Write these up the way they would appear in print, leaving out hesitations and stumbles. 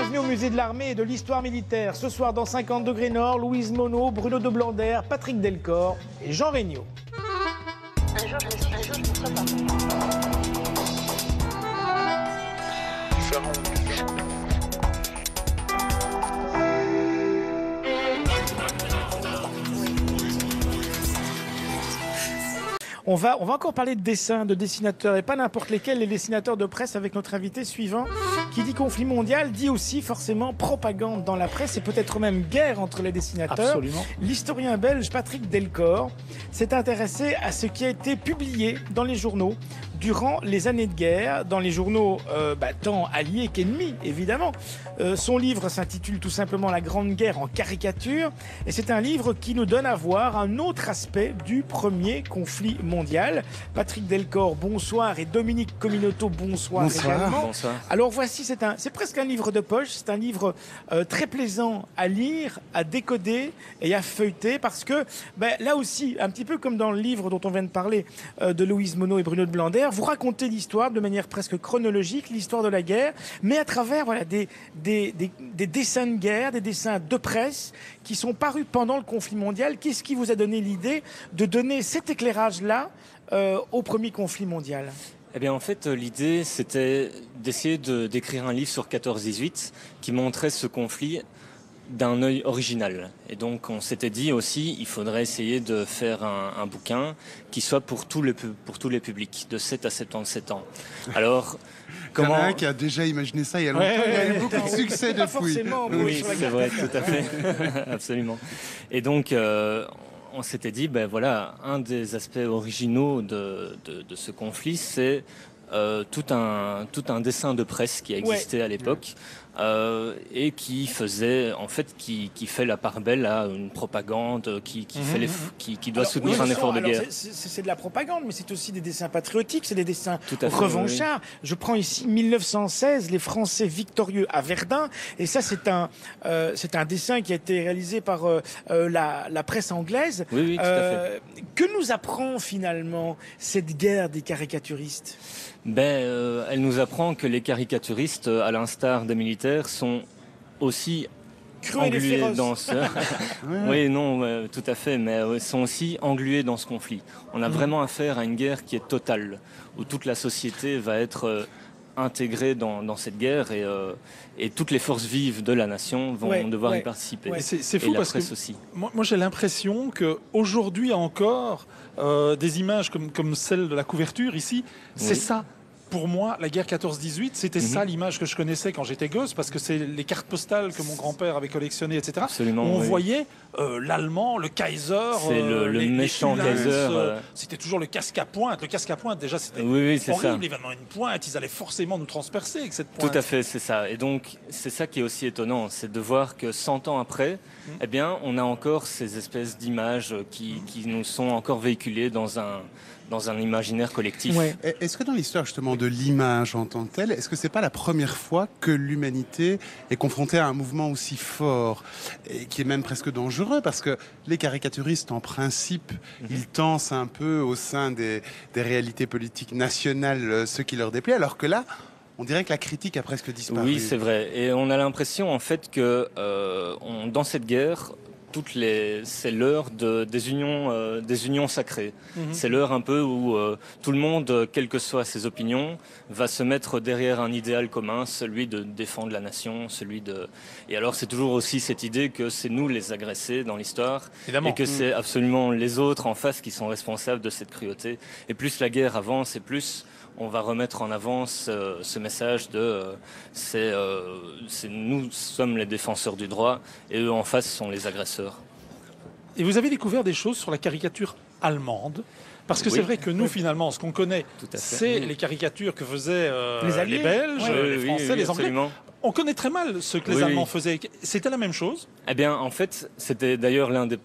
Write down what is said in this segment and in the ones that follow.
Bienvenue au musée de l'armée et de l'histoire militaire. Ce soir dans 50 degrés Nord, Louise Monod, Bruno de Blander, Patrick Delcor et Jean Regnault. Un jour, je ne serai pas. On va encore parler de dessins, de dessinateurs, et pas n'importe lesquels, les dessinateurs de presse avec notre invité suivant, qui dit conflit mondial, dit aussi forcément propagande dans la presse, et peut-être même guerre entre les dessinateurs. Absolument. L'historien belge Patrick Delcor s'est intéressé à ce qui a été publié dans les journaux durant les années de guerre, dans les journaux tant alliés qu'ennemis, évidemment. Son livre s'intitule tout simplement La Grande Guerre en caricature, et c'est un livre qui nous donne à voir un autre aspect du premier conflit mondial. Patrick Delcor, bonsoir, et Dominique Comminotto, bonsoir, également. Bonsoir. Alors voici, c'est presque un livre de poche, c'est un livre très plaisant à lire, à décoder et à feuilleter, parce que là aussi, un petit peu comme dans le livre dont on vient de parler de Louise Monod et Bruno de Blander, vous racontez l'histoire de manière presque chronologique, l'histoire de la guerre, mais à travers des dessins de guerre, des dessins de presse qui sont parus pendant le conflit mondial. Qu'est-ce qui vous a donné l'idée de donner cet éclairage-là au premier conflit mondial ? Eh bien, en fait, l'idée, c'était d'essayer d'écrire un livre sur 14-18 qui montrait ce conflit d'un œil original. Et donc, on s'était dit aussi, il faudrait essayer de faire un bouquin qui soit pour tous les publics, de 7 à 77 ans. Alors, Il y en a un qui a déjà imaginé ça il y a longtemps. Il y a eu beaucoup de succès pas depuis. forcément, oui, c'est vrai, tout à fait. Absolument. Et donc, on s'était dit, un des aspects originaux de ce conflit, c'est tout un dessin de presse qui existait à l'époque. Et qui faisait, en fait, qui fait la part belle à une propagande qui doit soutenir un effort de guerre. C'est de la propagande, mais c'est aussi des dessins patriotiques, c'est des dessins Tout à fait, revanchards. Oui. Je prends ici 1916, les Français victorieux à Verdun, et ça c'est un dessin qui a été réalisé par la presse anglaise. Oui, tout à fait. Que nous apprend finalement cette guerre des caricaturistes ? Elle nous apprend que les caricaturistes, à l'instar des militaires, sont aussi englués dans ce... Oui, non, tout à fait, mais sont aussi englués dans ce conflit. On a vraiment affaire à une guerre qui est totale, où toute la société va être intégrée dans cette guerre et toutes les forces vives de la nation vont devoir y participer. Ouais. C'est fou parce que aussi. Moi j'ai l'impression qu'aujourd'hui encore, des images comme celle de la couverture ici, c'est ça. Pour moi, la guerre 14-18, c'était ça l'image que je connaissais quand j'étais gosse, parce que c'est les cartes postales que mon grand-père avait collectionnées, etc. Absolument, où on voyait l'Allemand, le Kaiser, c'est le méchant Kaiser. C'était toujours le casque à pointe. Le casque à pointe, déjà, c'était horrible. Il avait une pointe, ils allaient forcément nous transpercer avec cette pointe. Tout à fait, c'est ça. Et donc, c'est ça qui est aussi étonnant, c'est de voir que 100 ans après, eh bien, on a encore ces espèces d'images qui nous sont encore véhiculées dans un imaginaire collectif. Ouais. Est-ce que dans l'histoire justement de l'image en tant que telle, est-ce que c'est pas la première fois que l'humanité est confrontée à un mouvement aussi fort et qui est même presque dangereux, parce que les caricaturistes en principe ils tensent un peu au sein des réalités politiques nationales ce qui leur déplaît, alors que là on dirait que la critique a presque disparu. Oui, c'est vrai. Et on a l'impression en fait que dans cette guerre, c'est l'heure des unions sacrées. C'est l'heure un peu où tout le monde, quelles que soient ses opinions, va se mettre derrière un idéal commun, celui de défendre la nation, Et alors c'est toujours aussi cette idée que c'est nous les agressés dans l'histoire, et que c'est absolument les autres en face qui sont responsables de cette cruauté. Et plus la guerre avance, et plus on va remettre en avant ce message de nous sommes les défenseurs du droit et eux en face sont les agresseurs. Et vous avez découvert des choses sur la caricature allemande, parce que c'est vrai que nous finalement ce qu'on connaît c'est les caricatures que faisaient les Belges, les Français, les Anglais. Absolument. On connaît très mal ce que les Allemands faisaient. C'était la même chose ? Eh bien en fait c'était d'ailleurs l'un des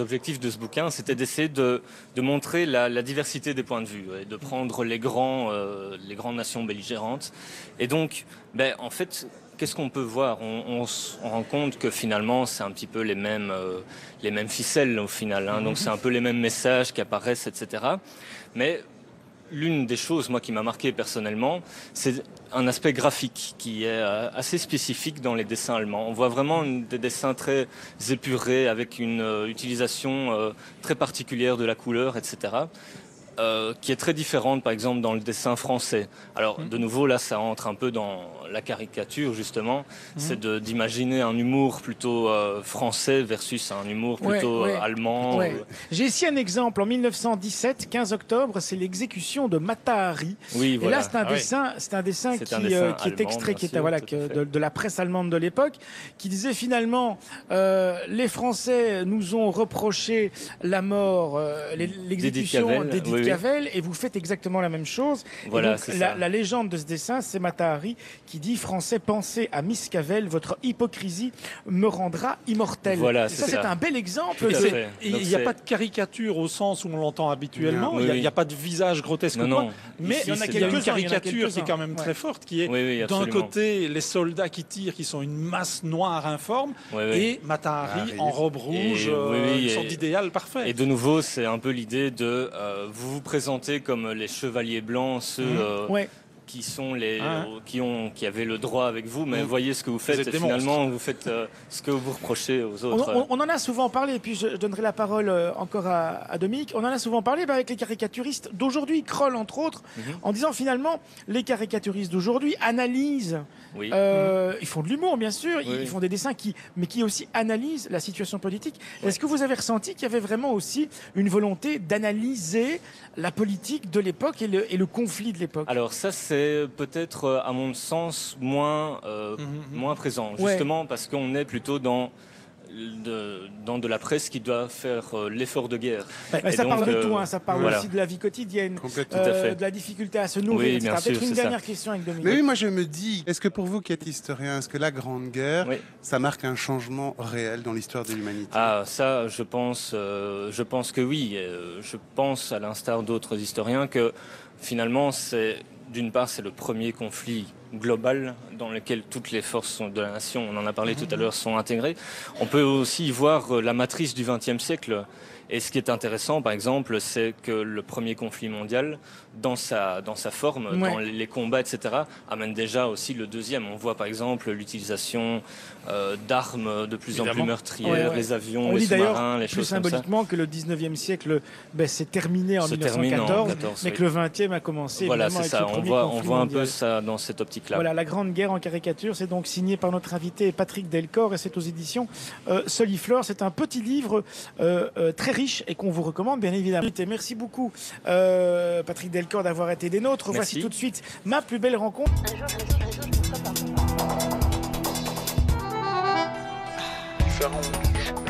objectifs de ce bouquin, c'était d'essayer de montrer la diversité des points de vue et de prendre les grandes nations belligérantes. Et donc, en fait, qu'est-ce qu'on peut voir ? On se rend compte que finalement, c'est un petit peu les mêmes ficelles au final. Donc, c'est un peu les mêmes messages qui apparaissent, etc. Mais l'une des choses, moi, qui m'a marqué personnellement, c'est un aspect graphique qui est assez spécifique dans les dessins allemands. On voit vraiment des dessins très épurés, avec une utilisation très particulière de la couleur, etc., qui est très différente, par exemple, dans le dessin français. Alors, de nouveau, là, ça entre un peu dans la caricature, justement. C'est d'imaginer un humour plutôt français versus un humour plutôt allemand. Ouais. J'ai ici un exemple. En 1917, 15 octobre, c'est l'exécution de Mata Hari. Oui, voilà. Et là, c'est un dessin qui est allemand, extrait, qui bien était sûr, de la presse allemande de l'époque, qui disait finalement, les Français nous ont reproché la mort, l'exécution d'Edith Cavell, et vous faites exactement la même chose. Voilà, et donc, la légende de ce dessin, c'est Mata Hari qui dit: Français, pensez à Miss Cavell, votre hypocrisie me rendra immortel. Voilà, c'est un bel exemple. Tout à fait. Il n'y a pas de caricature au sens où on l'entend habituellement. Il n'y a pas de visage grotesque. Non. Mais Ici, il y a une caricature qui est quand même très forte, qui est d'un côté les soldats qui tirent, qui sont une masse noire informe, et Mata Hari en robe rouge, une sorte d'idéal parfait. Et de nouveau, c'est un peu l'idée de vous présenter comme les chevaliers blancs, ceux qui sont qui avaient le droit avec vous, mais voyez ce que vous faites, et finalement vous faites ce que vous reprochez aux autres. On en a souvent parlé, et puis je donnerai la parole encore à Dominique. On en a souvent parlé avec les caricaturistes d'aujourd'hui, Kroll entre autres, en disant finalement les caricaturistes d'aujourd'hui analysent. Ils font de l'humour, bien sûr, ils font des dessins mais qui aussi analysent la situation politique. Est-ce que vous avez ressenti qu'il y avait vraiment aussi une volonté d'analyser la politique de l'époque et le conflit de l'époque? Alors ça, c'est peut-être, à mon sens, moins présent, justement parce qu'on est plutôt dans de la presse qui doit faire l'effort de guerre. Ça parle de tout, ça parle aussi de la vie quotidienne, de la difficulté à se nourrir, etc. Peut-être une dernière question avec Dominique. Mais oui, moi je me dis, est-ce que pour vous qui êtes historien, est-ce que la Grande Guerre, ça marque un changement réel dans l'histoire de l'humanité? Ah, ça, je pense que oui. Je pense, à l'instar d'autres historiens, que finalement, d'une part, c'est le premier conflit global dans lequel toutes les forces de la nation, on en a parlé tout à l'heure, sont intégrées. On peut aussi y voir la matrice du XXe siècle. Et ce qui est intéressant, par exemple, c'est que le premier conflit mondial, dans sa forme, dans les combats, etc., amène déjà aussi le deuxième. On voit par exemple l'utilisation d'armes de plus en plus meurtrières, les avions, les sous-marins, les choses comme ça. Plus symboliquement que le 19e siècle s'est terminé en 1914, mais que le 20e a commencé. Voilà, c'est ça. On voit un peu mondial. ça dans cette optique-là. Voilà, La Grande Guerre en caricature, c'est donc signé par notre invité Patrick Delcor, et c'est aux éditions Soliflore. C'est un petit livre très riche et qu'on vous recommande, bien évidemment. Et merci beaucoup, Patrick Delcor, d'avoir été des nôtres. Merci. Voici tout de suite ma plus belle rencontre. Un jour, je ne serai pas. Faire honte.